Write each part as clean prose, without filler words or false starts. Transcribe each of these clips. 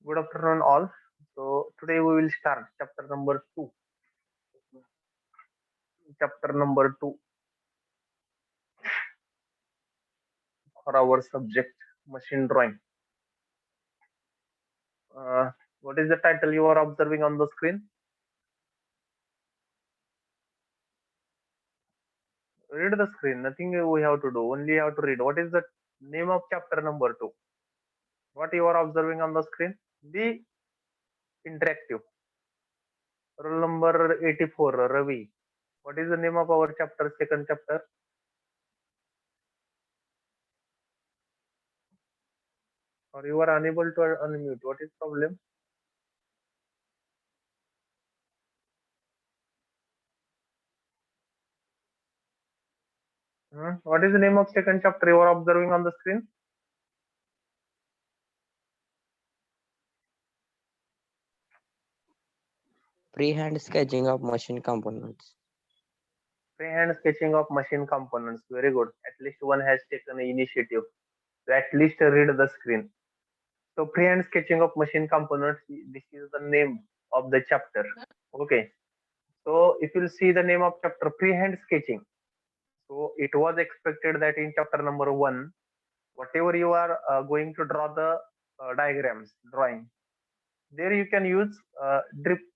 Good afternoon, all. So today we will start chapter number two. Chapter number two for our subject machine drawing. Uh, what is the title you are observing on the screen? Read the screen. Nothing we have to do. Only have to read. What is the name of chapter number two? What you are observing on the screen? Be interactive. Roll number 84, Ravi. What is the name of our chapter? Second chapter. Or you are unable to unmute. What is problem? What is the name of second chapter you are observing on the screen? Freehand sketching of machine components. Freehand sketching of machine components. Very good. At least one has taken initiative to at least read the screen. So freehand sketching of machine components. This is the name of the chapter. Okay. So if you'll see the name of chapter, freehand sketching. So it was expected that in chapter number one, whatever you are going to draw the diagrams, drawing, there you can use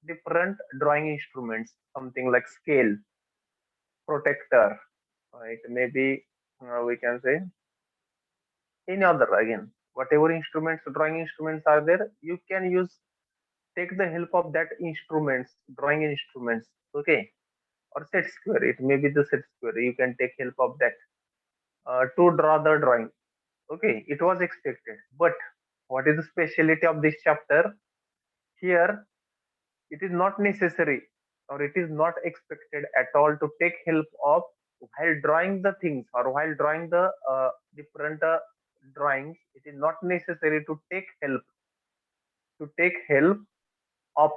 different drawing instruments, something like scale, protector. It may be, we can say, any other again. Whatever instruments, drawing instruments are there, you can use, take the help of that instruments, drawing instruments. Okay. Or set square. It may be the set square. You can take help of that to draw the drawing. Okay. It was expected. But what is the speciality of this chapter? Here, it is not necessary or it is not expected at all to take help of while drawing the things or while drawing the different drawings. It is not necessary to take help of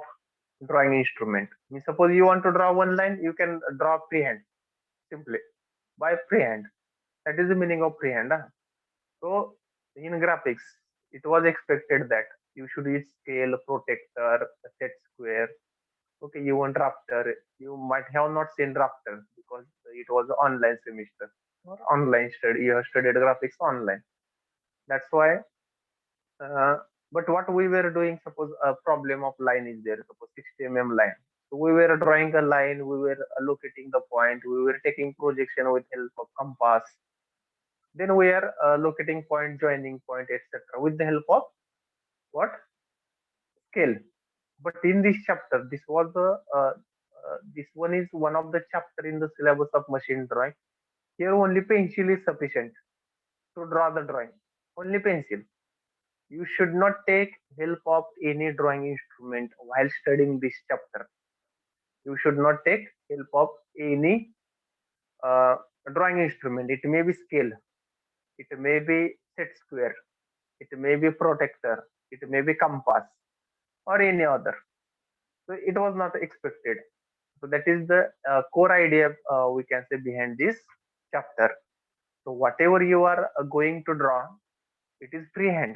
drawing instrument. Suppose you want to draw one line, you can draw freehand simply by freehand. That is the meaning of freehand. So in graphics, it was expected that you should use scale, protector, set square. Okay, you want drafter. You might have not seen drafter because it was online semester or online study. You have studied graphics online. That's why. Uh, but what we were doing, suppose a problem of line is there, suppose 60 line. So we were drawing a line, we were locating the point, we were taking projection with help of compass. Then we are locating point, joining point, etc. with the help of what? Scale. But in this chapter, this one is one of the chapter in the syllabus of machine drawing. Here only pencil is sufficient to draw the drawing. Only pencil. You should not take help of any drawing instrument while studying this chapter. You should not take help of any uh, drawing instrument. It may be scale, it may be set square, it may be protector, it may be compass, or any other. So it was not expected. So that is the core idea, we can say, behind this chapter. So whatever you are going to draw, it is freehand.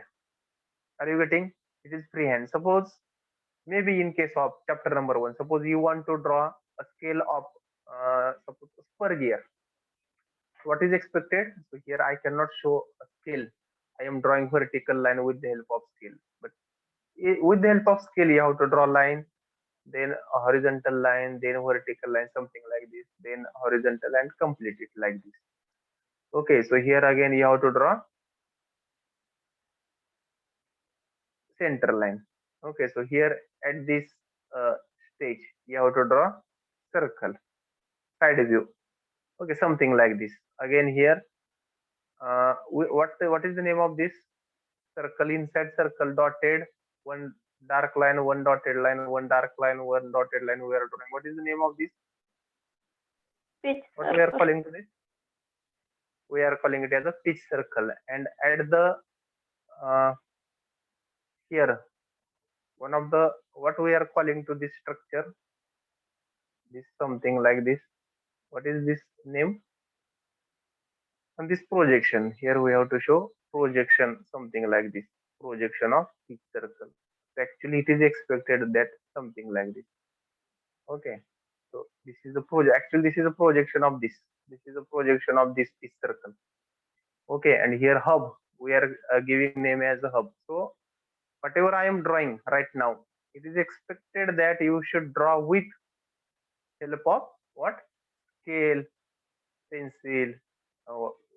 Are you getting? It is freehand. Suppose maybe in case of chapter number one, suppose you want to draw a scale of suppose per gear. What is expected? So here I cannot show a scale. I am drawing vertical line with the help of scale. But with the help of scale, you have to draw line, then a horizontal line, then vertical line, something like this, then horizontal and complete it like this. Okay, so here again you have to draw center line. Okay, so here at this uh, stage, you have to draw circle, side view. Okay, something like this. Again here, what is the name of this circle? Inside circle dotted, one dark line, one dotted line, one dark line, one dotted line. We are drawing. What is the name of this? Pitch What we are circle. calling this? We are calling it as a pitch circle. And at the uh, here, one of the what we are calling to this structure, this something like this. What is this name? And this projection, here we have to show projection, something like this, projection of each circle. So actually, it is expected that something like this. Okay. So this is the project. Actually, this is a projection of this. This is a projection of this circle. Okay, and here hub. We are giving name as a hub. So whatever I am drawing right now, it is expected that you should draw with help of what? Scale, pencil.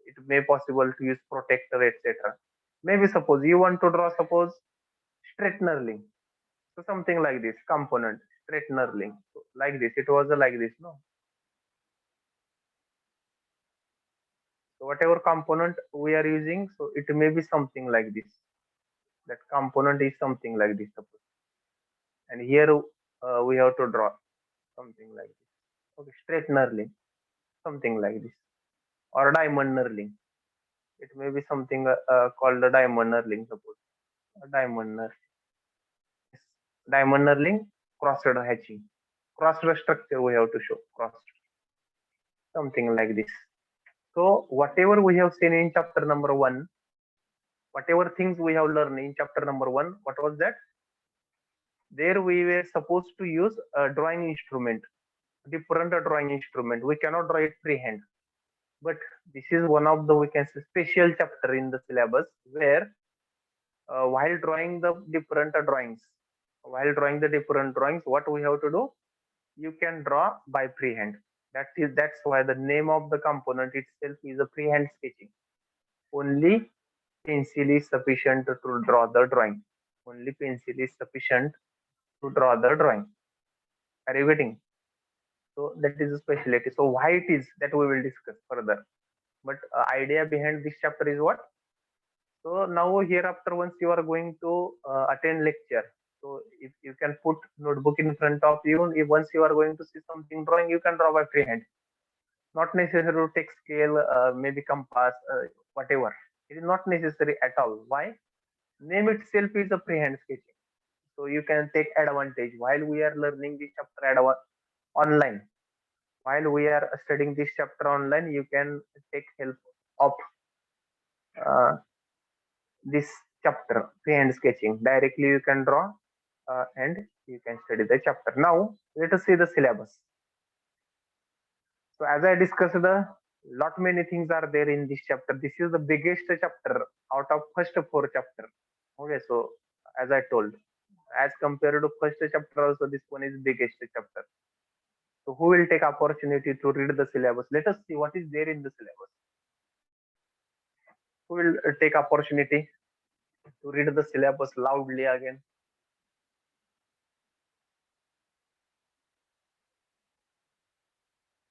It may possible to use protector, etc. Maybe suppose you want to draw, suppose straightener link. So something like this component, straightener link. So like this, it was like this, no? So whatever component we are using, so it may be something like this. That component is something like this, suppose. And here we have to draw something like this. Okay, straightener link, something like this, or diamond knurling. It may be something called a diamond knurling, suppose. A diamond knurling. Diamond knurling, crossed hatching. Crossed structure we have to show. Crossed. Something like this. So whatever we have seen in chapter number 1, whatever things we have learned in chapter number 1, what was that? There we were supposed to use a drawing instrument, different drawing instrument. We cannot draw it freehand. But this is one of the, we can say, special chapter in the syllabus where while drawing the different drawings, what we have to do? You can draw by freehand. That's why the name of the component itself is a freehand sketching. Only pencil is sufficient to draw the drawing. Only pencil is sufficient to draw the drawing. Are you getting? So that is a specialty. So why it is, that we will discuss further. But idea behind this chapter is what? So now hereafter, once you are going to attend lecture, so if you can put notebook in front of you, if once you are going to see something drawing, you can draw by freehand. Not necessary to take scale, maybe compass, whatever. It is not necessary at all. Why? Name itself is a freehand sketching. So you can take advantage while we are learning this chapter online. While we are studying this chapter online, you can take help of uh, this chapter, freehand sketching. Directly you can draw and you can study the chapter. Now let us see the syllabus. So as I discussed, the lot many things are there in this chapter. This is the biggest chapter out of first 4 chapter. Okay, so as I told, as compared to first chapter, also this one is biggest chapter. So who will take opportunity to read the syllabus? Let us see what is there in the syllabus. Who will take opportunity to read the syllabus loudly again?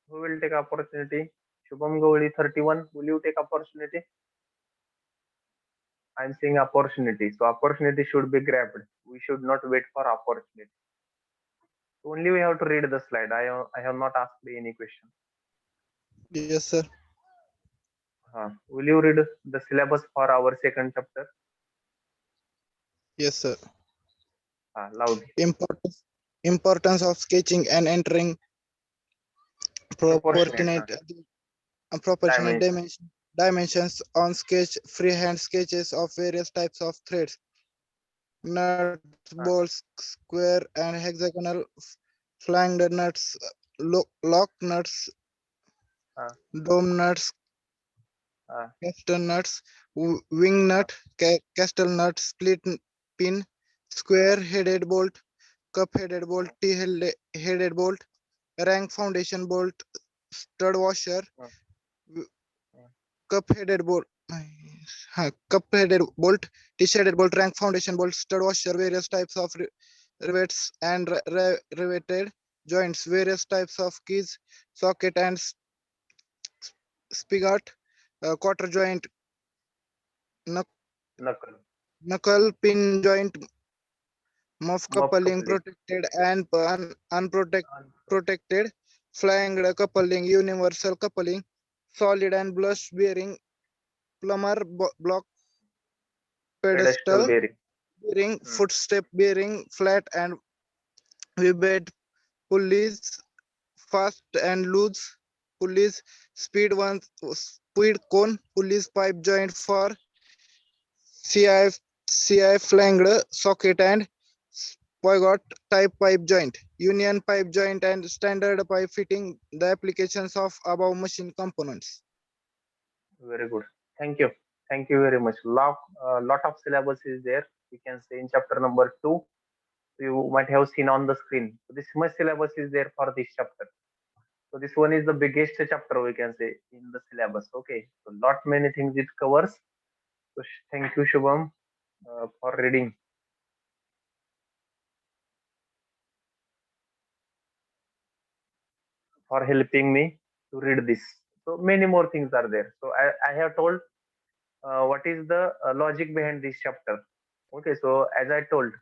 Who will take opportunity? Shubham Gowli 31. Will you take opportunity? I'm saying opportunity. So opportunity should be grabbed. We should not wait for opportunity. Only we have to read the slide. I have not asked any question. Yes, sir. Will you read the syllabus for our second chapter? Yes, sir. Loudly. Importance of sketching and entering proportionate dimensions on sketch. Freehand sketches of various types of threads, nuts, bolts, square and hexagonal, flanged nuts, lock nuts, dome nuts, castle nuts, wing nut, castle nut, split pin, square headed bolt, cup headed bolt, T-headed bolt, rank foundation bolt, stud washer, cup headed bolt, T-shaded bolt, rank foundation bolt, stud washer, various types of rivets and riveted joints, various types of keys, socket and spigot, quarter joint, knuckle, pin joint, muff coupling, protected and unprotected, flanged coupling, universal coupling, solid and brush bearing, plumber block, pedestal bearing, footstep bearing, flat and rivet pulleys, fast and loose pulleys, speed cone pulleys, pipe joint for CI flanged socket and Poigot type pipe joint, union pipe joint, and standard pipe fitting the applications of above machine components. Very good. Thank you. Thank you very much. Lot of syllabus is there. We can say in chapter number 2. You might have seen on the screen. So this much syllabus is there for this chapter. So this one is the biggest chapter we can say in the syllabus. Okay. So lot many things it covers. So thank you, Shubham, for reading. For helping me to read this. So many more things are there. So I have told what is the logic behind this chapter. Okay, so as I told,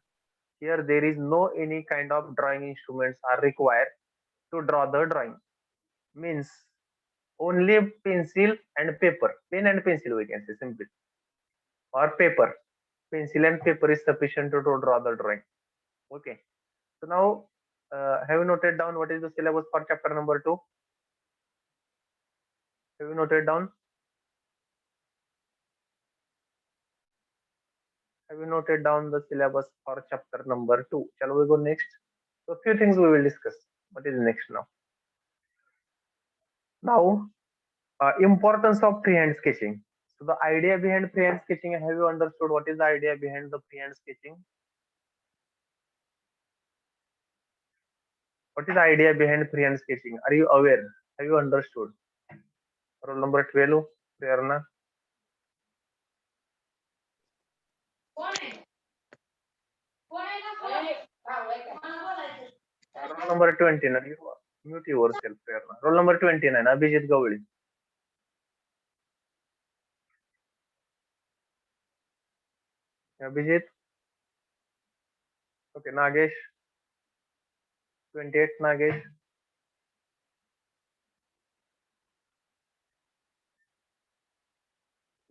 here there is no any kind of drawing instruments are required to draw the drawing. Means only pencil and paper, pen and pencil we can say simply, or paper. Pencil and paper is sufficient to draw the drawing. Okay, so now have you noted down what is the syllabus for chapter number 2? Have you noted down? Have you noted down the syllabus for chapter number 2? Shall we go next? So few things we will discuss. What is next now? Now, importance of freehand sketching. So the idea behind freehand sketching, have you understood what is the idea behind the freehand sketching? What is the idea behind freehand sketching? Are you aware? Have you understood? Roll number 12, Prerna. Roll number 29. You mute yourself, Prerna. Roll number 29, Abhijit Gavli. Abhijit. Okay, Nagesh. 28, Nagesh.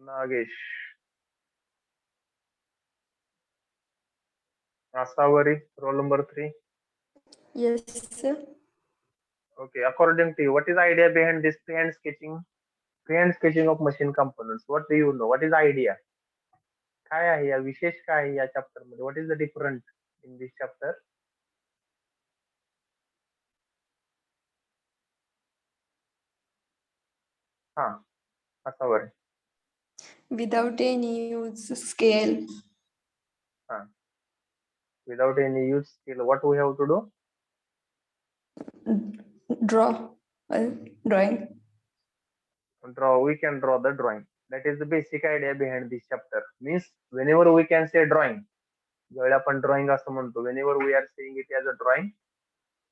Nagesh. Asavari, roll number 3. Yes, sir. Okay, according to you, what is the idea behind this freehand sketching? Freehand sketching of machine components. What do you know? What is the idea? काय आहे या विशेष काय आहे या chapter मध्ये? What is the different in this chapter? हा, Asavari. Without any use scale. Ha. Without any use skill, what we have to do? Draw a drawing. We can draw the drawing. That is the basic idea behind this chapter. Means whenever we can say drawing, ज्यावेळी आपण drawing असं म्हणतो, whenever we are saying it as a drawing,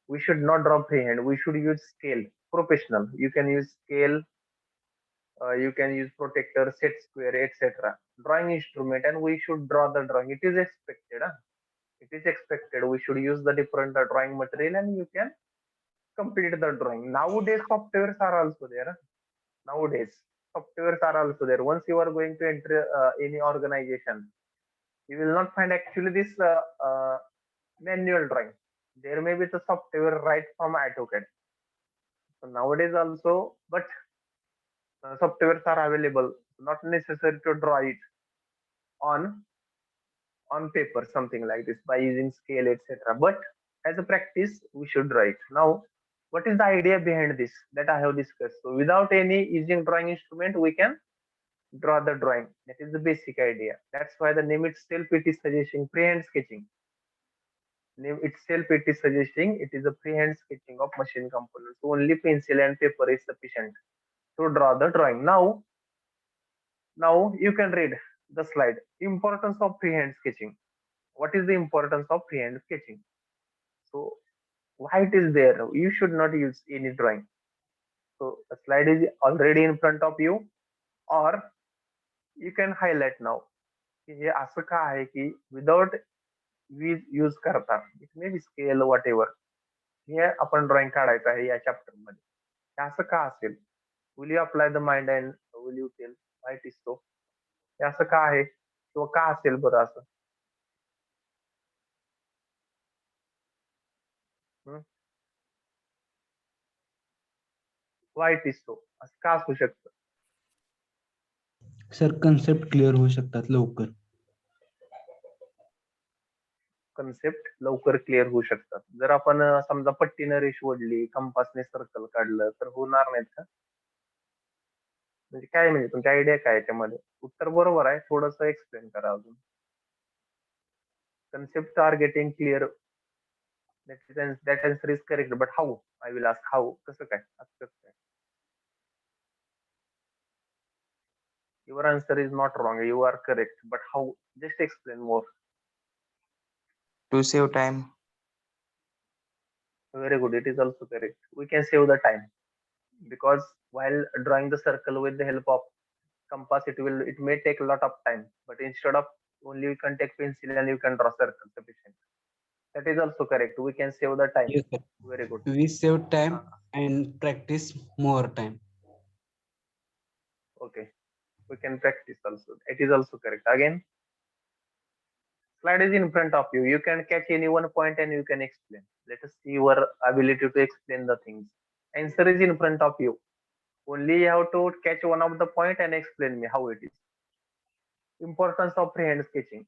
we should not draw freehand. We should use scale. Professional. You can use scale. You can use protector, set square, etc. Drawing instrument, and we should draw the drawing. It is expected. It is expected. We should use the different drawing material, and you can complete the drawing. Nowadays, softwares are also there. Nowadays, softwares are also there. Once you are going to enter any organization, you will not find actually this manual drawing. There may be the software right from AutoCAD. So nowadays also, but softwares are available. Not necessary to draw it on paper, something like this by using scale, etc. But as a practice, we should draw it. Now, what is the idea behind this that I have discussed? So without any using drawing instrument, we can draw the drawing. That is the basic idea. That's why the name itself it is suggesting freehand sketching. Name itself it is suggesting it is a freehand sketching of machine components. Only pencil and paper is sufficient to draw the drawing. Now you can read the slide. Importance of freehand sketching. What is the importance of freehand sketching? So why it is there? You should not use any drawing. So the slide is already in front of you, or you can highlight now. हे असं का आहे की without वीज use करता, it may be scale what एव्हर, हे आपण drawing काढायचं आहे या चॅप्टर मध्ये. हे असं का असेल? Will you apply the mind and will you tell why it is so? हे असं का आहे किंवा का असेल बरं असं? वाय इट इज सो, असं का असू शकतं? सर कन्सेप्ट क्लिअर होऊ शकतात लवकर. कन्सेप्ट लवकर क्लिअर होऊ शकतात. जर आपण समजा पट्टीनं रेष ओढली, कंपासने सर्कल काढलं तर होणार नाहीत का? म्हणजे काय म्हणजे तुमची आयडिया काय याच्यामध्ये? उत्तर बरोबर आहे. थोडंसं एक्सप्लेन करा अजून. Concepts are getting clear. That answer is correct. But how? I will ask how. कसं काय? असं कसं काय? Your answer is not wrong. You are correct. But how? Just explain more. To save time. Very good. It is also correct. We can save the time because while drawing the circle with the help of compass, it may take a lot of time. But instead of only you can take pencil and you can draw circle sufficient. That is also correct. We can save the time. Yes, sir. Very good. We save time Uh, and practice more time. okay. We can practice also. It is also correct. Again, slide is in front of you. You can catch any one point and you can explain. Let us see your ability to explain the things. Answer is in front of you. Only you have to catch one of the point and explain me how it is. Importance of freehand sketching.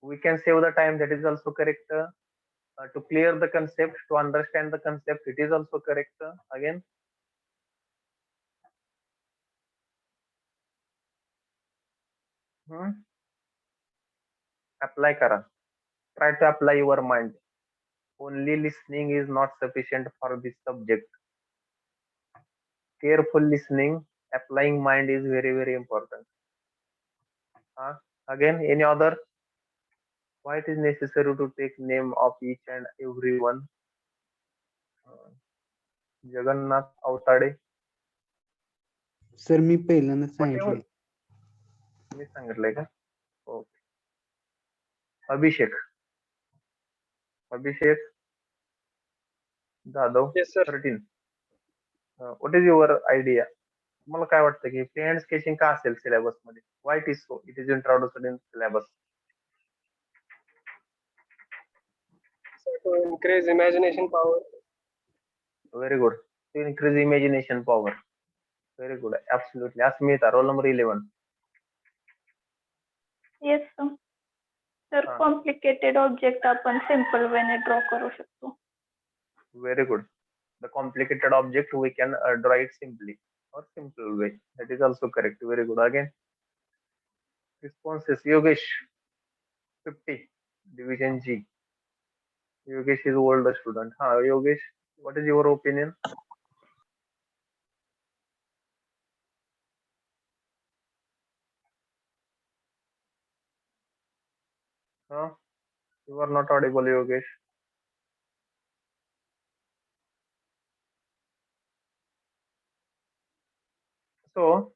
We can save the time. That is also correct. To clear the concept, to understand the concept, it is also correct. Again, apply kara. Try to apply your mind. Only listening is not sufficient for this subject. Careful listening, applying mind is very, very important. Again, any other? Why it is necessary to take name of each and every one? Jagannath Avtade. Sir मी पहिल्यांदा Whatever. सांगितले. मी सांगितलंय का? Okay. Abhishek. Abhishek Jadhav. Yes, sir. 13. What is your idea? तुम्हाला काय वाटतं की फ्रीहँड स्केचिंग का असेल सिलेबस मध्ये? Why it is so? It is introduced in syllabus. So to increase imagination power. Very good. To increase imagination power. Very good. Absolutely. Asmita, roll number 11. Yes sir हा. Complicated object आपण simple वेने draw करू शकतो. Very good. The complicated object we can draw it simply or simple way. That is also correct. Very good. Again, responses. Yogesh, 50, division G. Yogesh is older student. Yogesh, what is your opinion? You are not audible, Yogesh. So,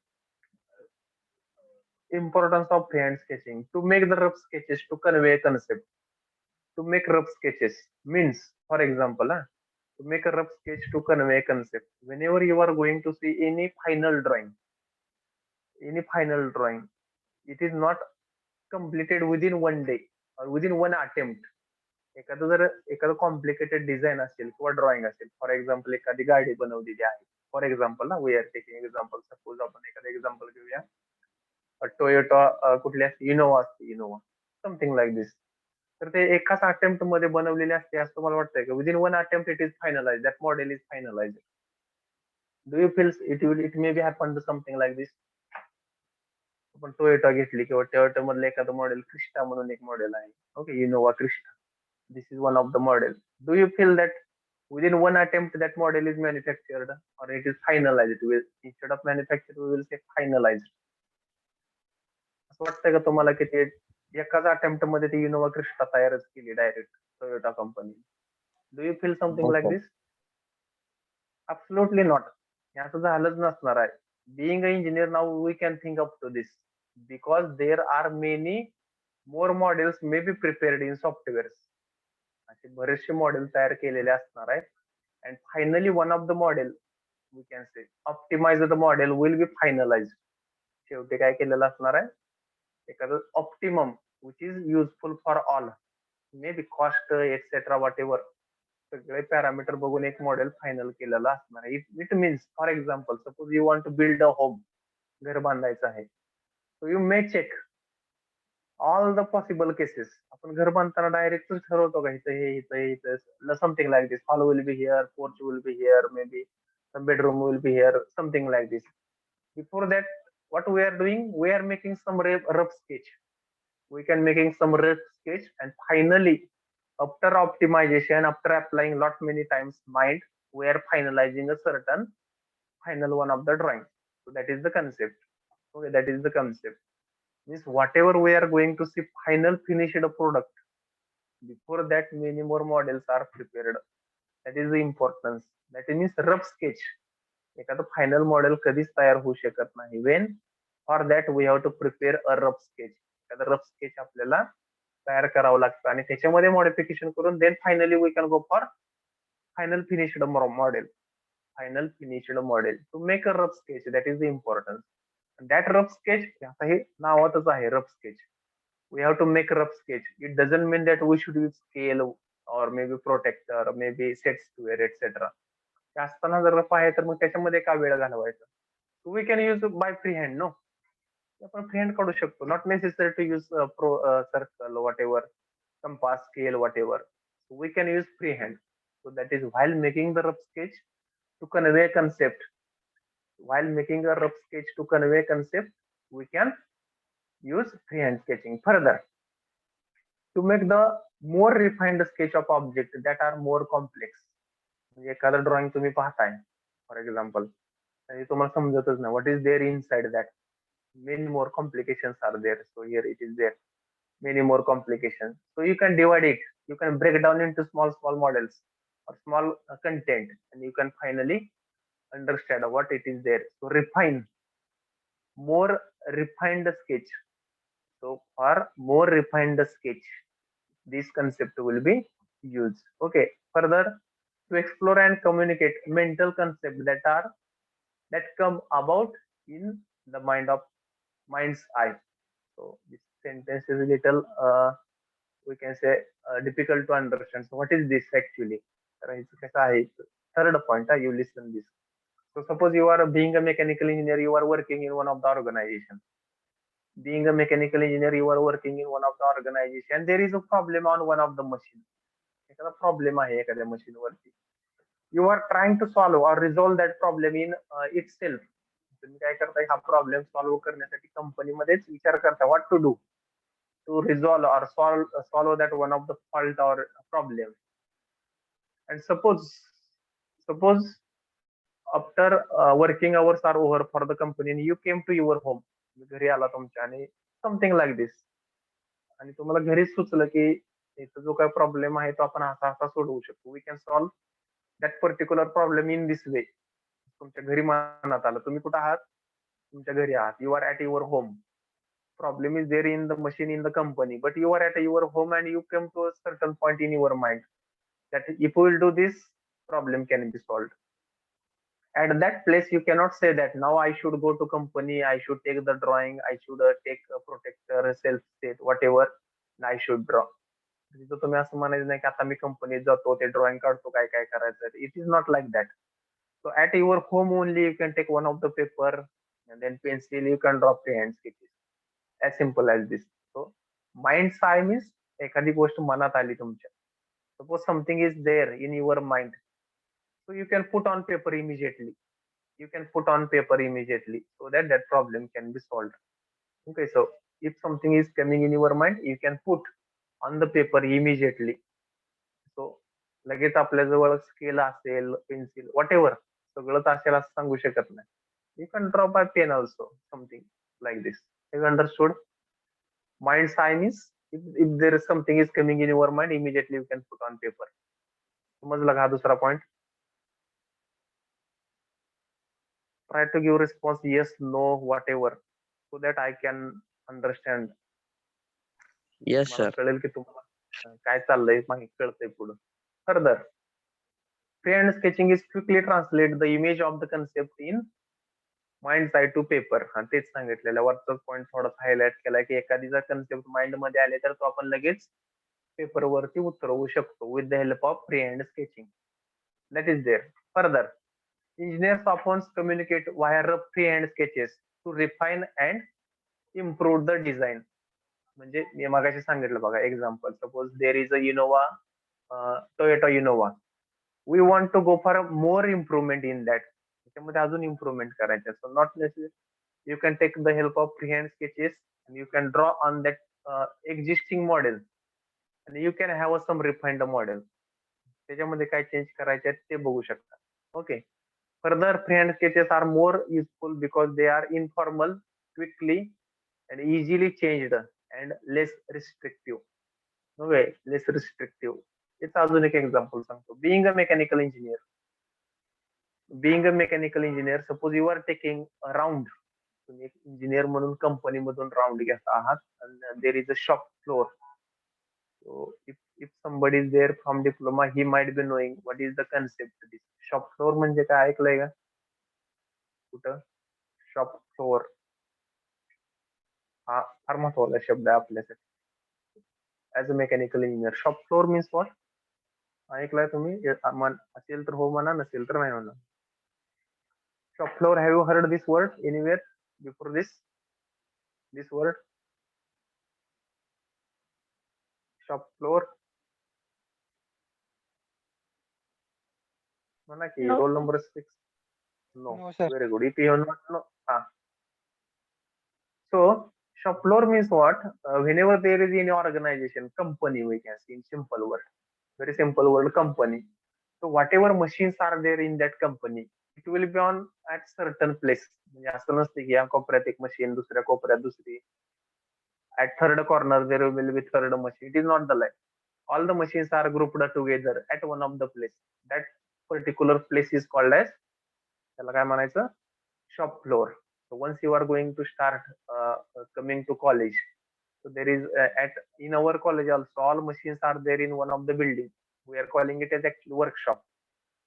importance of freehand sketching. To make the rough sketches to convey a concept. To make rough sketches means, for example, to make a rough sketch to convey a concept. Whenever you are going to see any final drawing, it is not completed within one day or within one attempt. एखादं complicated design असेल किंवा drawing असेल, for example एखादी गाडी बनवलेली आहे, for example ना, we are taking example, suppose आपण एखादं एक्झाम्पल घेऊया, टोयोटा कुठली असते, इनोवा असते, इनोवा समथिंग लाईक दिस. तर ते एकाच अटेम्प्ट मध्ये बनवलेले असते असं मला वाटतंय का within one attempt it is finalize, that model is finalize. Do you feel it may be happen to something like this? आपण टोयोटा घेतली किंवा टोयोटा मधलं एखादं मॉडेल, क्रिस्टा म्हणून एक मॉडेल आहे, okay, Innova Crysta. This is one of the model. Do you feel that within one attempt that model is manufactured or it is finalized? Instead of manufactured, we will say finalized. असं वाटतंय का तुम्हाला की ते एकाच attempt मध्ये ती Innova Crysta तयारच केली direct Toyota company? Do you feel something like this? Absolutely not. हे असं झालंच नसणार आहे. Being an engineer now we can think up to this because there are many more models may be prepared in softwares. असे बरेचसे model तयार केलेले असणार आहेत. And finally one of the model we can say optimize the model will be finalize. शेवटी काय केलेलं असणार आहे, एखादं optimum which is useful for all, may be cost etcetera whatever, सगळे पॅरामीटर बघून एक मॉडेल फायनल केलेलं असणार आहे. It means for example suppose you want to build a home, घर बांधायचं आहे, so you may check all the possible cases. आपण घर बांधताना डायरेक्ट ठरवतो का इथं हे इथं हे इथं something like this, hall will be here, porch will be here, may be bedroom will be here, something like this. Before that, what we are doing, we are making some rough sketch. We can making some rough sketch, and finally, after optimization, after applying lot many times mind, we are finalizing a certain final one of the drawing. So that is the concept. Okay, that is the concept. Means whatever we are going to see final finished product, before that many more models are prepared. That is the importance. That means rough sketch. एखादं final model कधीच तयार होऊ शकत नाही. When for that we have to prepare a rough sketch. एखादं rough sketch आपल्याला तयार करावं लागतं आणि त्याच्यामध्ये मॉडिफिकेशन करून then finally we can go for final finished model. Final finished model to make a rough sketch. That is the importance. That rough sketch, आता हे नावातच आहे rough sketch. We have to make a rough sketch. It doesn't mean that we should use scale or maybe protector, maybe set square, etc. ते असताना जर rough आहे तर मग त्याच्यामध्ये का वेळ घालवायचा. We can use by free hand. No, आपण फ्री हँड काढू शकतो. Not necessary to use circle, whatever, compass, scale, what ever. We can use free hand. So that is while making the rough sketch to convey concept. While making a rough sketch to convey concept, we can use freehand sketching. Further, to make the more refined sketch of object that are more complex. म्हणजे एखादं drawing तुम्ही पाहताय for example आणि तुम्हाला समजतच नाही what is there inside that. Many more complications are there. So here it is there many more complications. So you can divide it. You can break down into small models or small content, and you can finally understand what it is there. So refine, more refined sketch. So for more refined sketch, this concept will be used. Okay. Further, to explore and communicate mental concepts that come about in the mind's eye. So this sentence is a little we can say difficult to understand. So what is this actually? Third point, you listen this. So suppose you are being a mechanical engineer, you are working in one of the organization. Being a mechanical engineer, you are working in one of the organization. There is a problem on one of the machine. एखादा problem आहे एखाद्या machine वरती. You are trying to solve or resolve that problem in itself. तुम्ही काय करताय, हा problem solve करण्यासाठी कंपनीमध्येच विचार करता what to do to resolve or solve that one of the fault or problem. And suppose after working hours are over for the company and you came to your home. घरी आला तुमच्या आणि something like this, आणि तुम्हाला घरीच सुचलं की इथं जो काय प्रॉब्लेम आहे तो आपण असा असा सोडवू शकतो. We can solve that particular problem in this way. तुमच्या घरी मनात आलं, तुम्ही कुठं आहात, तुमच्या घरी आहात, you are at your home. Problem is there in the machine in the company, but you are at your home and you come to a certain point in your mind that if we will do this, problem can be solved. At that place you cannot say that now I should go to company, I should take the drawing, I should take a protector, self state, whatever, and I should draw. तिथं तुम्ही असं म्हणायचं नाही की आता मी कंपनीत जातो, ते ड्रॉइंग काढतो, काय काय करायचं. It is not like that. So at your home only you can take one of the paper and then pencil, you can draw freehand sketches. As simple as this. So mind's eye means एखादी गोष्ट मनात आली तुमच्या. Suppose something is there in your mind, so you can put on paper immediately. You can put on paper immediately so that that problem can be solved. Okay, so if something is coming in your mind, you can put on the paper immediately. So लगेच आपल्या जवळ scale असेल, pencil, what ever, सगळंच असेल असं सांगू शकत नाही. You can draw by pen also, something like this. Have you understood? Mind's eye means if there is something is coming in your mind, immediately you can put on paper. समजला का दुसरा point? Try to give response yes, no, whatever, so that I can understand. Yes, मला sir. कळेल की तुम्हाला काय चाललंय, माहिती कळतंय पुढं. Further, freehand sketching is quickly translate the image of the concept in mind I to paper. हा तेच सांगितलेलं, वरचा पॉईंट थोडासा हायलाइट केलाय की एखादीचा कन्सेप्ट माइंड मध्ये आले तर तो आपण लगेच पेपर वरती उतरवू शकतो with the help of free hand sketching. That is there. Further, engineers often communicate via rough free hand sketches to refine and improve the design. म्हणजे मी मगाशी सांगितलं बघा example, suppose there is a Innova, Toyota Innova, we want to go for more improvement in that, त्याच्यामध्ये अजून improvement करायचं. So not necessary you can take the help of free hand sketches and you can draw on that existing model and you can have some refined model. त्याच्यामध्ये काय change करायचे आहेत ते बघू शकता. Okay. Further free hand sketches are more useful because they are informal, quickly and easily changed and less restrictive. Okay, less restrictive. It's अजून एक example सांगतो. Being a mechanical engineer, suppose you are taking a round, तुम्ही एक engineer म्हणून company मधून round घेत आहात and there is a shop floor. So if somebody is there from diploma, he might be knowing what is the concept. This shop floor म्हणजे काय ऐकलंय का कुठं? शॉप फ्लोअर हा फार महत्वाचा शब्द आहे आपल्यासाठी as a mechanical engineer. Shop floor means what? ऐकलाय तुम्ही? असेल तर हो म्हणा, नसेल तर नाही म्हणा. Shop floor, have you heard this word anywhere before this word? Shop floor म्हणा की. No, roll sir. Number 6. No. No, sir. Very good. If you have not know, so shop floor means what? Whenever there is any organization, company, we can see in simple word, very simple word, company. So whatever machines are there in that company, it will be on at certain place. म्हणजे असं नसते की या कोपऱ्यात एक machine, दुसऱ्या कोपऱ्यात दुसरी. At third corner there will be third machine. It is not the like. All the machines are grouped together at one of the place. That particular place is called as, त्याला काय म्हणायचं? Shop floor. So once you are going to start coming to college, so there is in our college also all machines are there in one of the building. We are calling it as actually workshop,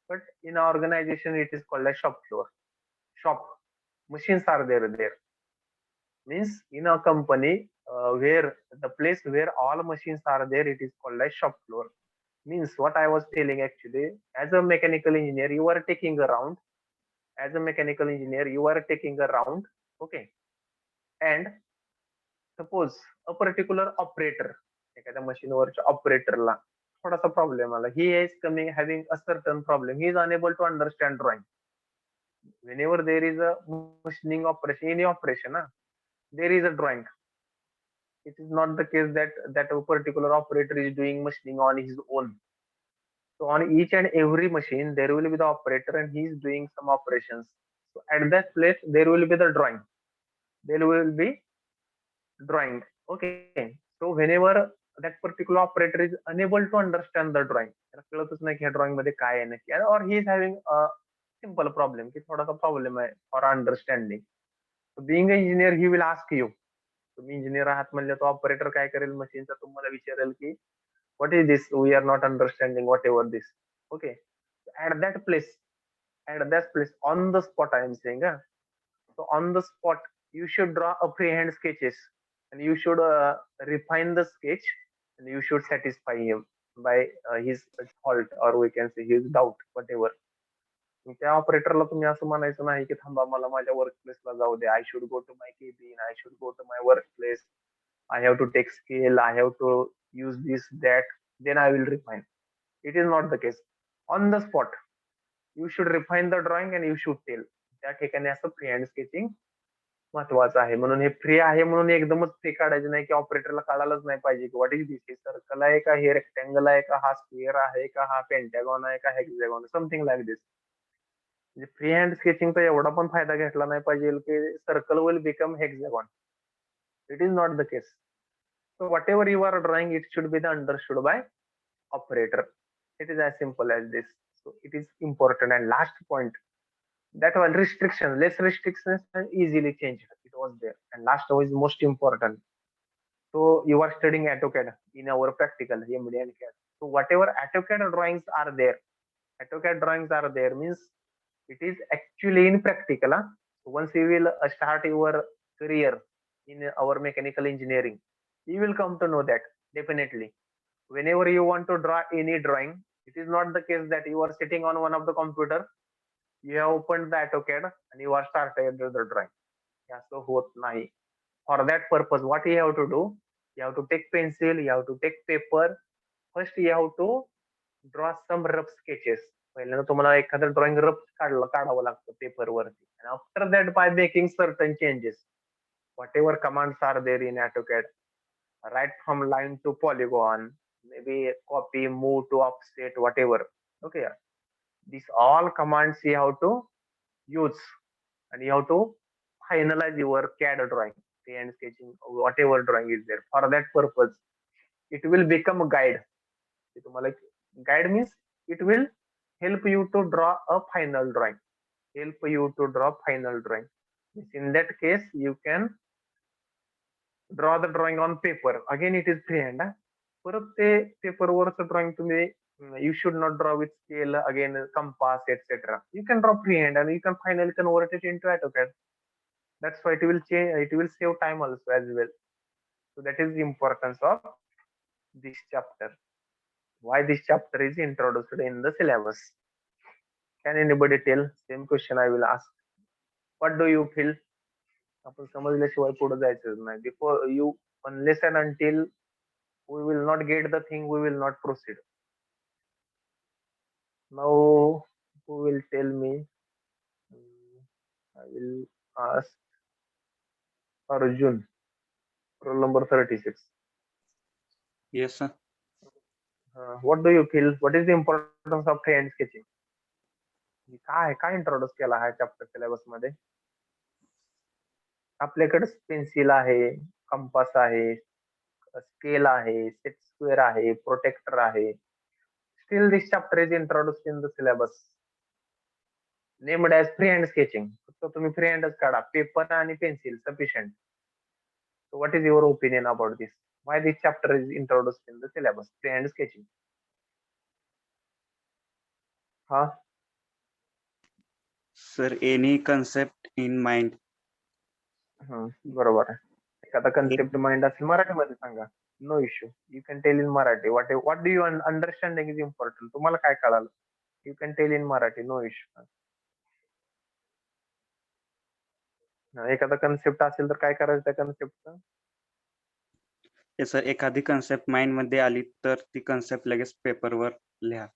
but in our organization it is called as shop floor. Shop machines are there means in a company where the place where all machines are there, it is called as shop floor. Means what I was telling actually, as a mechanical engineer you are taking a round. Okay, and suppose a particular operator, एखाद्या मशीनवरच्या ऑपरेटरला थोडासा problem आला. he is coming having a certain problem, he is unable to understand drawing. Whenever there is a machining operation, any operation, there is a drawing. It is not the case that a particular operator is doing machining on his own. So on each and every machine there will be the operator and he is doing some operations. So at that place there will be the drawing. Okay. So whenever that particular operator is unable to understand the drawing, त्याला कळतच नाही की drawing मध्ये काय आहे नक्की, or he is having a simple problem, की थोडासा प्रॉब्लेम आहे for understanding. Being a engineer he will ask you, तुम्ही इंजिनियर आहात म्हणजे तो ऑपरेटर काय करेल मशीनचा, तुम्हाला विचारेल की what is this, we are not understanding whatever this. Okay, at that place on the spot I am saying, so on the spot you should draw a freehand sketches and you should refine the sketch and you should satisfy him by his fault, or we can say his doubt, whatever. त्या ऑपरेटरला तुम्ही असं म्हणायचं नाही की थांबा मला माझ्या work प्लेसला जाऊ दे, I should go to my cabin, I should go to my work place, I have to take scale, I have to use this, that, then I will refine. It is not the case. On the spot, you should refine the drawing and you should tell. त्या ठिकाणी असं free hand sketching महत्वाचं आहे. म्हणून हे free आहे म्हणून एकदमच free काढायचं नाही की ऑपरेटरला कळायलाच नाही पाहिजे की व्हॉट इज दिस, हे सर्कल आहे का, हे रेक्टँगल आहे का, हा स्क्वेअर आहे का, हा पेंटॅगॉन आहे का, हेक्झॅगॉन, समथिंग लाईक दिस. म्हणजे फ्री हँड स्केचिंगचा एवढा पण फायदा घेतला नाही पाहिजे की circle will become hexagon. It is not the case. So whatever you are drawing, it should be understood by operator. It is as simple as this. So it is important. And last point, that one restriction, less restrictions and easily changed. It was there. And last one is most important. So you are studying AutoCAD in our practical MD and CAD. So whatever AutoCAD drawings are there means it is actually in practical. So once you will start your career in our mechanical engineering, you will come to know that definitely. Whenever you want to draw any drawing, it is not the case that you are sitting on one of the computer, you have opened the AutoCAD and you are started the drawing. Yeah, so hot nahi. For that purpose, what you have to do, You have to take pencil, you have to take paper. First you have to draw some rough sketches. पहिल्यांदा तुम्हाला एखादं drawing rough काढावं लागतं पेपरवरती. And after that, by making certain changes, whatever commands are there in AutoCAD, right from line to polygon, maybe copy, move to offset, whatever. Okay, these all commands you have to use, and you have to finalize your CAD drawing, and sketching, whatever drawing is there. For that purpose, it will become a guide. Guide means it will help you to draw a final drawing. Help you to draw final drawing. In that case, you can draw the drawing on paper. Again, it is freehand. परत ते पेपरवरचं drawing तुम्ही you should not draw with scale, again compass, etc. You can draw freehand and you can finally convert it into AutoCAD. That's why it will change, it will save time also as well. So that is the importance of this chapter. Why this chapter is introduced in the syllabus? Can anybody tell? Same question I will ask. What do you feel? आपण समजल्याशिवाय पुढे जायचं नाही. Before you, unless and until we will not get the thing, we will not proceed. Now, who will tell me? I will ask Arjun, roll number 36. Yes, sir. What do you feel? What is the importance of freehand sketching? काय introduce केला हा chapter syllabus मध्ये? आपल्याकडे pencil आहे, compass आहे, scale आहे, set square आहे, protector आहे. Still this chapter is introduced in the syllabus, named as freehand sketching. So तुम्ही freehandच काढा, पेपर आणि pencil sufficient. So what is your opinion about this? Why this chapter is introduced in the syllabus, freehand sketching? Huh? Sir, any concept in mind. बरोबर आहे. एखादा concept mind असेल मराठीमध्ये सांगा. No issue. You can tell in Marathi. What do you understanding is important. तुम्हाला काय कळालं? You can tell in Marathi. No issue. एखादा कन्सेप्ट असेल तर काय करायचं त्या कन्सेप्टचं? Yes, sir. एखादी कन्सेप्ट माइंड मध्ये आली तर ती कन्सेप्ट लगेच पेपरवर लिहा.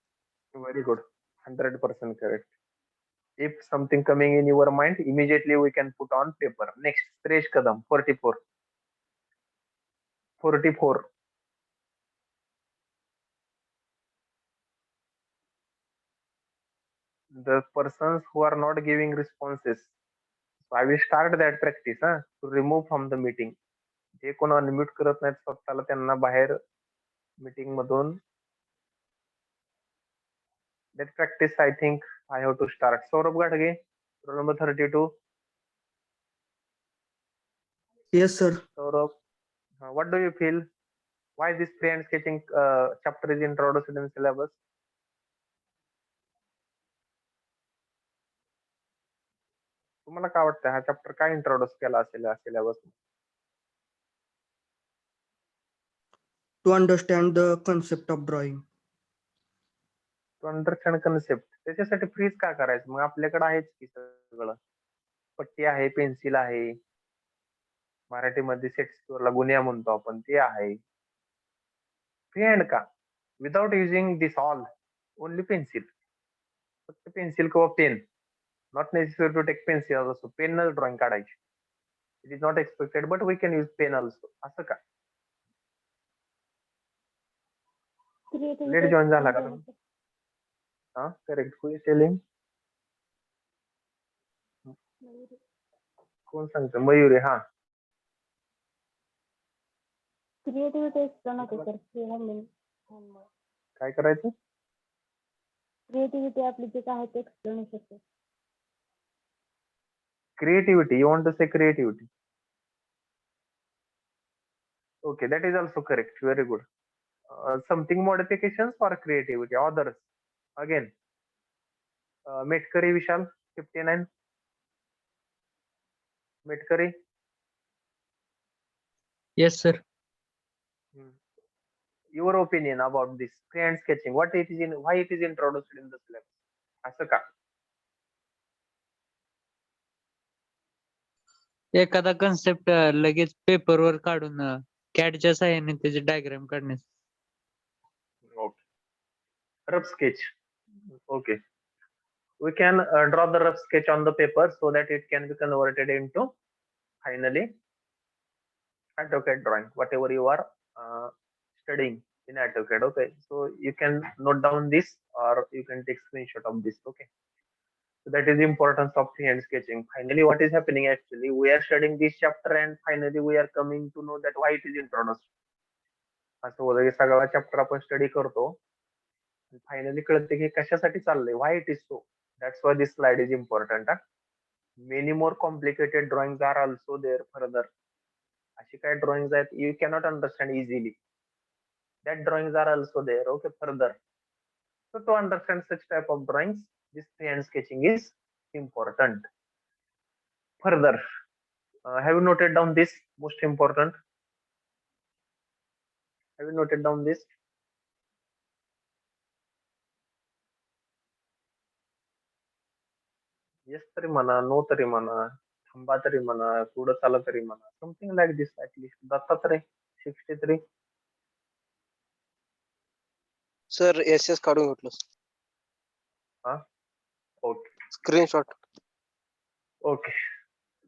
Very good. 100% correct. If something coming in your mind, immediately we can put on paper. Next, Suresh Kadam, 44. 44. The persons who are not giving responses. So I will start that practice to remove from the meeting. जे कोण unmute करत नाहीत स्वतःला त्यांना बाहेर meeting मधून. That practice I think I have to start. Saurabh Gadge, roll number 32. Yes, sir. Saurabh, what do you feel? Why this freehand sketching chapter is introduced in syllabus? तुम्हाला काय वाटतं हा चॅप्टर काय इंट्रोड्यूस केला असेल या syllabus? To understand the concept of drawing. To understand concept. त्याच्यासाठी freeze का करायचं? मग आपल्याकडे आहेच की सगळं. पट्टी आहे, पेन्सिल आहे, मराठीमध्ये सेट स्क्वेअरला गुन्ह्या म्हणतो आपण, ते आहे. फ्रीहँड का? Without using this all, only pencil. फक्त पेन्सिल किंवा pen. Not necessary to take pencil also. पेनच ड्रॉइंग काढायची. It is not expected but we can use pen also. असं का? लेट जॉईन झाला का तुम्ही? हा, करेक्ट. Who is telling? कोण सांगतं? मयुरी. हा, क्रिएटिव्हिटी एक्सप्लेन होते सर. काय करायचं? क्रिएटिव्हिटी आपली जे काय आहे ते एक्सप्लेन होऊ शकते. Creativity. You want to say creativity? Okay, that is also correct. Very good. Something modifications for creativity. Others. Again. Metkari Vishal, 59. Metkari. Yes, sir. Your opinion about this freehand sketching. What it is in? Why it is introduced in the syllabus? असं का? एखादा concept लगेच पेपरवर काढून कॅडच्या साह्याने त्याचे diagram काढण्यास. Okay. Rough sketch. Okay. We can draw the rough sketch on the paper so that it can be converted into finally AutoCAD drawing, whatever you are studying in AutoCAD. Okay, so you can note down this or you can take screenshot of this. Okay, so that is the importance of freehand sketching. Finally, what is happening actually? We are studying this chapter and finally we are coming to know that why it is introduced. असं होतं की सगळा chapter आपण study करतो finally कळते की कशासाठी चाललंय, why it is so. That's why this slide is important. Many more complicated drawing are also there further. अशी काय ड्रॉइंग आहेत you cannot understand easily. That drawing are also there. Okay, further. So to understand such type of drawings, this freehand sketching is important. Further, have you noted down this most important? Have you noted down this? Yes तरी म्हणा, no तरी म्हणा, थांबा तरी म्हणा, पुढं चाला तरी म्हणा. Something like this at least. Dattatray 63. Sir S काढून घेतलं. हा, okay. Screenshot. Okay.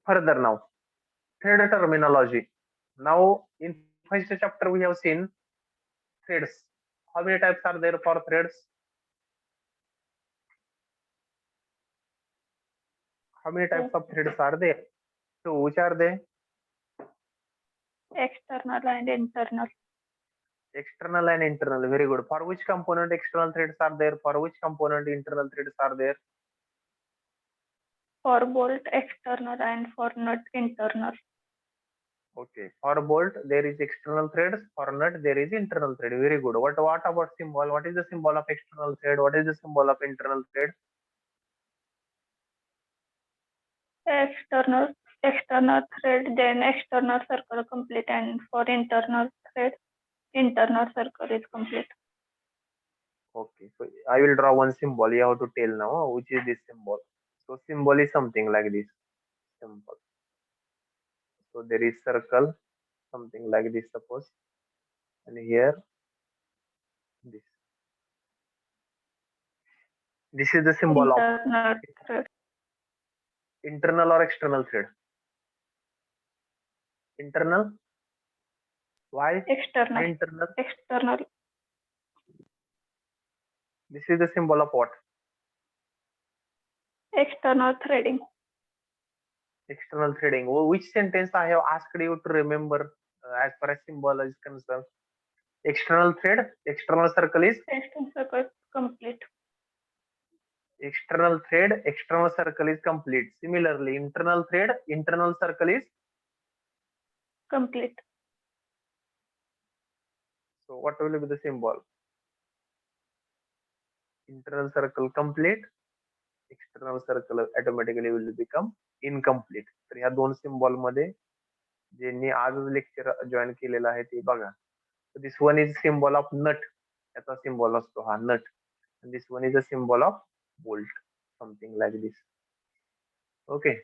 Further now, thread terminology. Now in first chapter we have seen threads. How many types are there for threads? How many types of threads are there? So which are they? External and internal. External and internal. Very good. For which component external threads are there? For which component internal threads are there? For bolt external and for nut internal. Okay. For bolt there is external threads. For nut there is internal thread. Very good. What about symbol? What is the symbol of external thread? What is the symbol of internal thread? External thread, then external circle complete, and for internal thread, internal circle is complete. Okay. So I will draw one symbol. You have to tell now which is this symbol. So symbol is something like this. Symbol. So there is circle, something like this, suppose, and here this. This is the symbol of Internal thread. internal or external thread. Internal. Why? External. Internal. External. This is the symbol of what? External threading. External threading. Which sentence I have asked you to remember as far as symbol is concerned? External thread, external circle is External circle complete. external thread, external circle is complete. Similarly, internal thread, internal circle is Complete. so what will be the symbol? Internal circle complete, external circle automatically will become incomplete. तर ह्या दोन symbol मध्ये ज्यांनी आज lecture join केलेलं आहे ते बघा. This one is symbol of nut. याचा सिम्बॉल असतो हा nut. This one is a symbol of bolt. Something like this. Okay.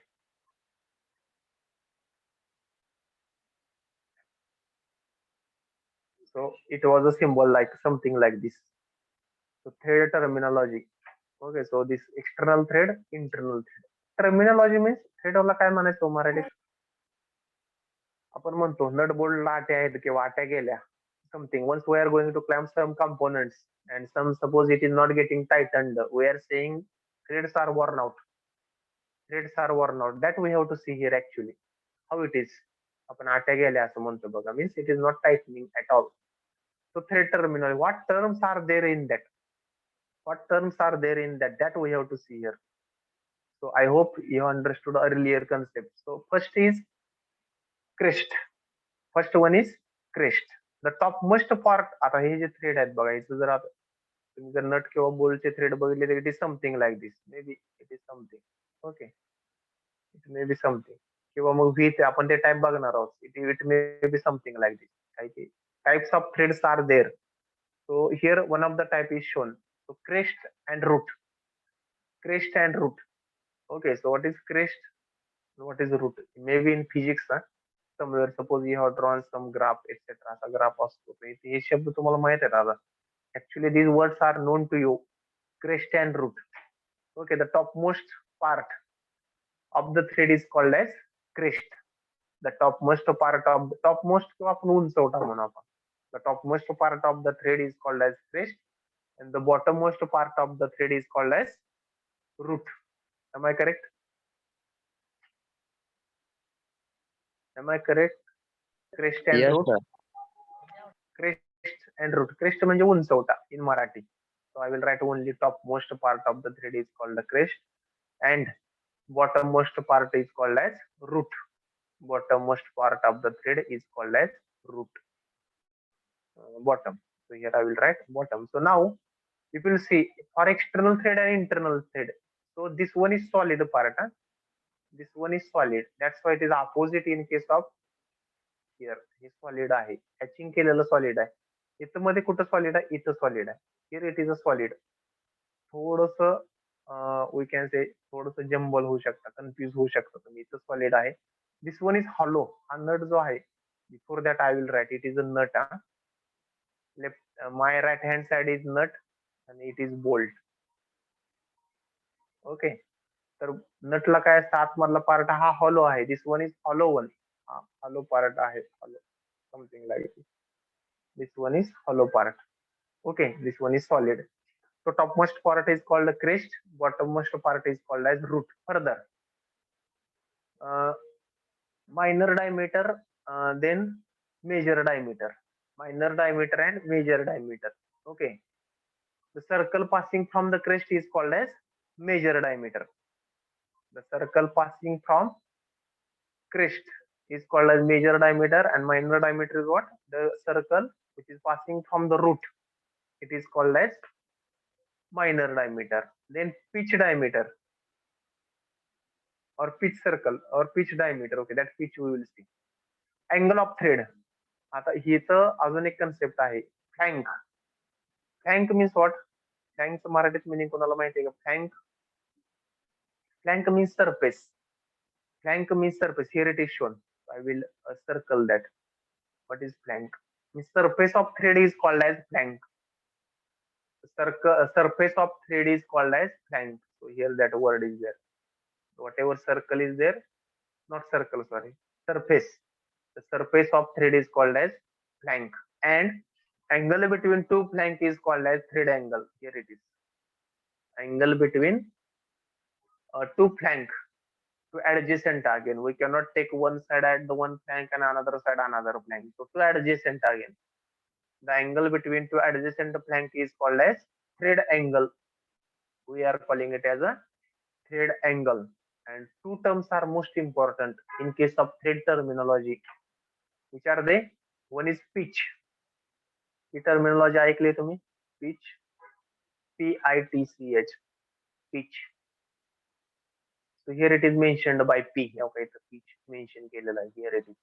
So it was a symbol like something like this. So thread terminology. Okay, so this external thread, internal thread. Terminology means thread वाला काय म्हणायचं मराठीत? आपण म्हणतो nut bolt Atya आहेत किंवा आट्या गेल्या. Something. Once we are going to clamp some components and some suppose it is not getting tightened, we are saying threads are worn out. Threads are worn out. That we have to see here actually. How it is. आपण आट्या गेल्या असं म्हणतो बघा. Means it is not tightening at all. So thread terminology. What terms are there in that? What terms are there in that? That we have to see here. So I hope you understood earlier concept. So first is crest. First one is crest. The topmost part. आता हे जे thread आहेत बघा, इथं जर आता तुम्ही जर नट किंवा बोल्टचे thread बघितले तर it is something like this. May be it is something. Okay. It may be something. किंवा मग व्ही ते आपण ते टाइप बघणार आहोत. It may be something like this. काही की types of threads are there. So here one of the type is shown. So crest and root. Crest and root. Okay, so what is crest? What is root? Maybe in physics, somewhere suppose you have drawn some graph etc. असा graph असतो तर इथे हे शब्द तुम्हाला माहित आहेत आता. Actually these words are known to you. Crest and root. Okay, the topmost part of the thread is called as crest. The topmost part of topmost किंवा आपण उंचवटा म्हणू आपण. The topmost part of the thread is called as crest and the bottommost part of the thread is called as root. Am I correct? Am I correct? Crest and Yes, root. sir. Crest and root. Crest म्हणजे उंचवटा in Marathi. So I will write only topmost part of the thread is called the crest and bottommost part is called as root. Bottommost part of the thread is called as root. Bottom. So here I will write bottom. So now you will see for external thread and internal thread. So this one is solid part. Huh? This one is solid. That's why it is opposite in case of here. Hey solid आहे. Hatching केलेलं solid आहे. इथं मध्ये कुठं solid आहे? इथं solid आहे. Here it is a solid. थोडंसं we can say थोडंसं जम्बल होऊ शकतं, कन्फ्युज होऊ शकतं तुम्ही. इथं solid आहे. This one is hollow. हा nut जो आहे, before that I will write it is a nut. Left, my right hand side is nut and it is bolt. Okay. तर नटला काय असतं आतमधला पार्ट हा हॉलो आहे. This one is hollow one. हा hollow part आहे. Hollow something like this one is hollow part. Okay, this one is solid. So topmost part is called crest, bottommost part is called as root. Further, minor diameter, then major diameter. Minor diameter and major diameter. Okay. The circle passing from the crest is called as major diameter. The circle passing from crest is called as major diameter and minor diameter is what? The circle which is passing from the root. It is called as minor diameter. Then pitch diameter or pitch circle or pitch diameter. Okay, that pitch we will see. Angle of thread. आता हिचं अजून एक concept आहे flank. Flank means what? फ्लॅंकचं मराठीत meaning कोणाला माहिती आहे का? Flank. Flank means surface. Flank means surface. Here it is shown. I will circle that. What is flank? The surface of thread is called as flank. Surface of thread is called as flank. So here that word is there. Whatever circle is there, not circle, sorry, surface. The surface of thread is called as flank. And angle between two flank is called as thread angle. Here it is. Angle between two flank. To adjacent again, we cannot take one side at the one flank and another side another flank. So to adjacent again, the angle between two adjacent flank is called as thread angle. We are calling it as a thread angle. And two terms are most important in case of thread terminology. Which are they? One is pitch. He terminology ऐकली तुम्ही? Pitch. P-I-T-C-H. Pitch. So here it is mentioned by P. Okay, the pitch mentioned केलेला आहे. Here it is.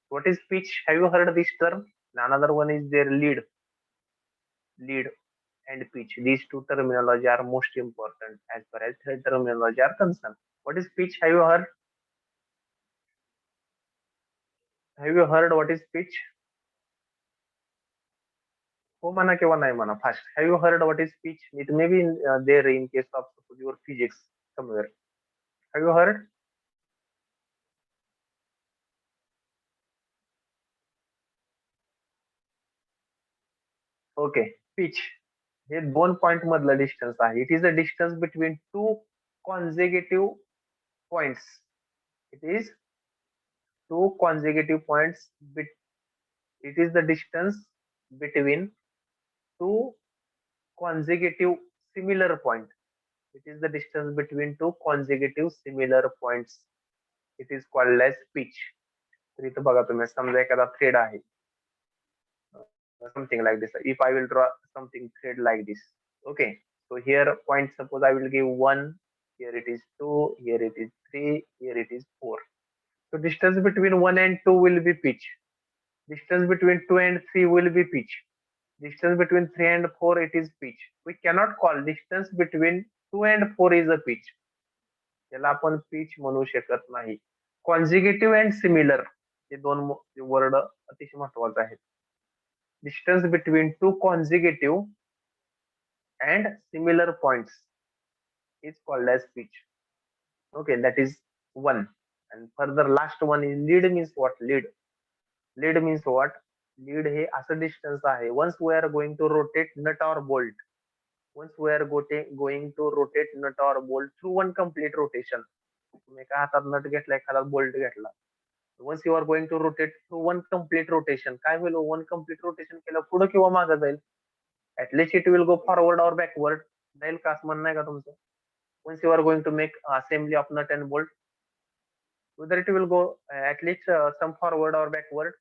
What is pitch? Have you heard this term? Another one is their lead. Lead and pitch. These two terminology are most important as far as thread terminology are concerned. What is pitch? Have you heard? Have you heard what is pitch? हो म्हणा किंवा नाही म्हणा fast. Have you heard what is pitch? It may be there in case of suppose your physics somewhere. Have you heard? Okay, pitch. हे 2 point मधलं distance आहे. It is a distance between two consecutive points. It is two consecutive points. It is the distance between two consecutive similar points. It is the distance between two consecutive similar points. It is called as pitch. तर इथं बघा तुम्ही समजा एखादा thread आहे. Something like this. If I will draw something thread like this. Okay. So here point suppose I will give 1. Here it is 2. Here it is 3. Here it is 4. So distance between 1 and 2 will be pitch. Distance between 2 and 3 will be pitch. Distance between 3 and 4 it is pitch. We cannot call distance between 2 and 4 is a pitch. त्याला आपण pitch म्हणू शकत नाही. Consecutive and similar. हे दोन word अतिशय महत्वाचे आहेत. Distance between two consecutive and similar points is called as pitch. Okay, that is one. And further last one is lead means what? Lead means what? Lead हे असं distance आहे. Once we are going to rotate nut or bolt, through one complete rotation. तुम्ही एका हातात नट घेतला, एखादा bolt घेतला. Once you are going to rotate through one complete rotation, काय होईल? वन कम्प्लीट रोटेशन केलं पुढे किंवा मागे जाईल. At least it will go forward or backward. जाईल का असं म्हणणं आहे का तुमचं? Once you are going to make assembly of nut and bolt, whether it will go at least some forward or backward.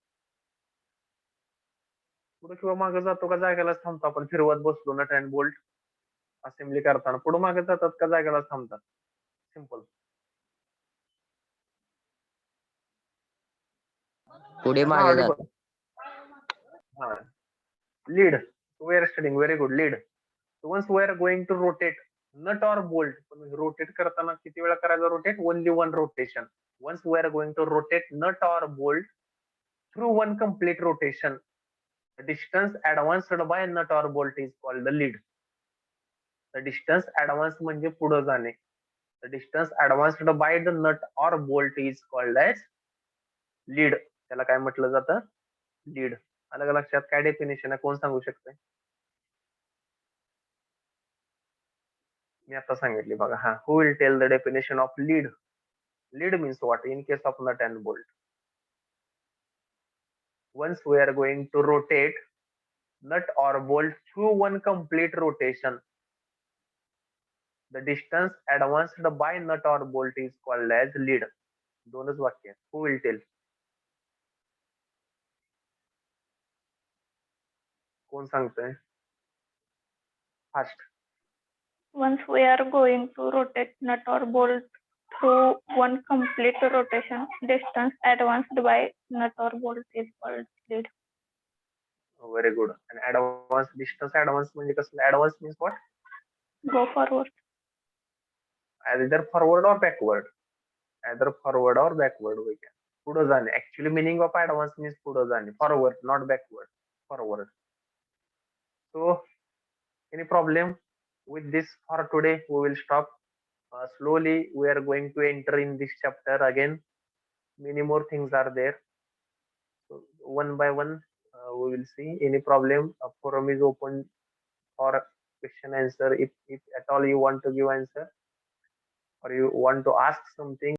पुढे किंवा मागे जातो का जागेलाच थांबतो आपण फिरवत बसलो नट अँड बोल्ट असेंबली करताना पुढे मागे जातात का जागेलाच थांबतात? सिंपल. पुढे मागे जातात. हा, lead. We are studying very good. Lead. So once we are going to rotate nut or bolt, rotate करताना किती वेळा करायचं rotate? Only one rotation. Once we are going to rotate nut or bolt through one complete rotation, the distance advanced by nut or bolt is called the lead. The distance advanced म्हणजे पुढे जाणे. The distance advanced by the nut or bolt is called as lead. त्याला काय म्हटलं जातं? Lead. अलग लक्षात? काय डेफिनेशन आहे? कोण सांगू शकतंय? मी आता सांगितली बघा. हा, who will tell the definition of lead? Lead means what in case of nut and bolt? Once we are going to rotate nut or bolt through one complete rotation, the distance advanced by nut or bolt is called as lead. दोनच वाक्य. Who will tell? कोण सांगतंय? Fast. Once we are going to rotate nut or bolt through one complete rotation, distance advanced by nut or bolt is called lead. Very good. And advance distance advance म्हणजे कसं? Advance means what? Go forward. Either forward or backward. Either forward or backward we can. पुढे जाणे. Actually meaning of advance means पुढे जाणे. Forward, not backward. Forward. So any problem with this for today? We will stop. Slowly we are going to enter in this chapter again. Many more things are there. So one by one we will see. Any problem? A forum is open for question answer. If at all you want to give answer or you want to ask something.